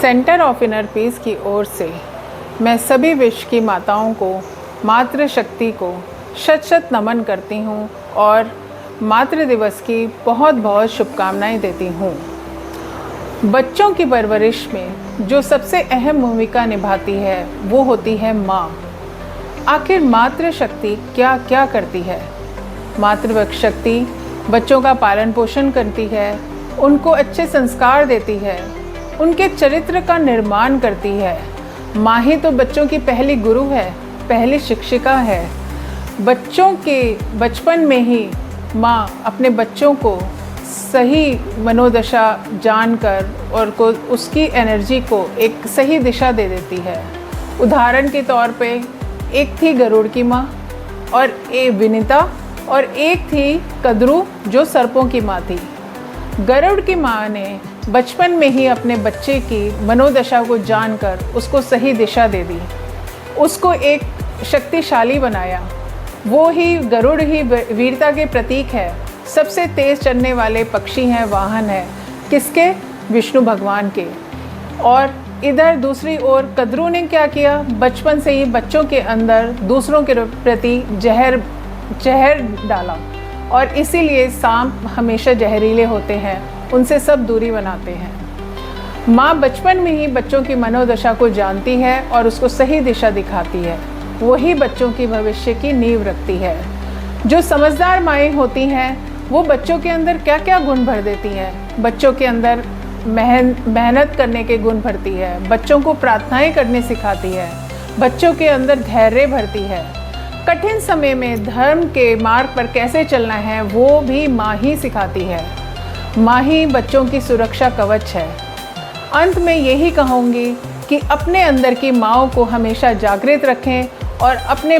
Centre of inner peace की ओर से मैं सभी विश्व की माताओं को, मातृशक्ति को शत शत नमन करती हूँ और मातृ दिवस की बहुत बहुत शुभकामनाएं देती हूँ। बच्चों की परवरिश में जो सबसे अहम भूमिका निभाती है वो होती है माँ। आखिर मातृशक्ति क्या क्या करती है? मातृशक्ति बच्चों का पालन पोषण करती है, उनको अच्छे संस्कार देती है, उनके चरित्र का निर्माण करती है। माँ ही तो बच्चों की पहली गुरु है, पहली शिक्षिका है। बच्चों के बचपन में ही माँ अपने बच्चों को सही मनोदशा जानकर और को उसकी एनर्जी को एक सही दिशा दे देती है। उदाहरण के तौर पे एक थी गरुड़ की माँ और एक विनीता और एक थी कद्रू जो सर्पों की माँ थी। गरुड़ की माँ ने बचपन में ही अपने बच्चे की मनोदशा को जानकर उसको सही दिशा दे दी, उसको एक शक्तिशाली बनाया। वो ही गरुड़ ही वीरता के प्रतीक है। सबसे तेज चलने वाले पक्षी हैं, वाहन है किसके? विष्णु भगवान के। और इधर दूसरी ओर कद्रू ने क्या किया? बचपन से ही बच्चों के अंदर दूसरों के प्रति जहर डाला और इसीलिए सांप हमेशा जहरीले होते हैं, उनसे सब दूरी बनाते हैं। माँ बचपन में ही बच्चों की मनोदशा को जानती है और उसको सही दिशा दिखाती है। वही बच्चों की भविष्य की नींव रखती है। जो समझदार माएँ होती हैं वो बच्चों के अंदर क्या क्या गुण भर देती हैं? बच्चों के अंदर मेहनत करने के गुण भरती है, बच्चों को प्रार्थनाएं करने सिखाती है, बच्चों के अंदर धैर्य भरती है। कठिन समय में धर्म के मार्ग पर कैसे चलना है वो भी माँ ही सिखाती है। माँ ही बच्चों की सुरक्षा कवच है। अंत में यही कहूँगी कि अपने अंदर की माँओं को हमेशा जागृत रखें और अपने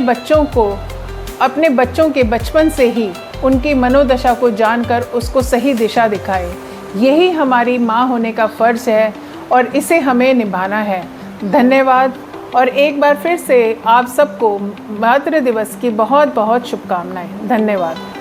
बच्चों के बचपन से ही उनकी मनोदशा को जानकर उसको सही दिशा दिखाएं। यही हमारी माँ होने का फ़र्ज़ है और इसे हमें निभाना है। धन्यवाद और एक बार फिर से आप सबको मातृ दिवस की बहुत बहुत शुभकामनाएं। धन्यवाद।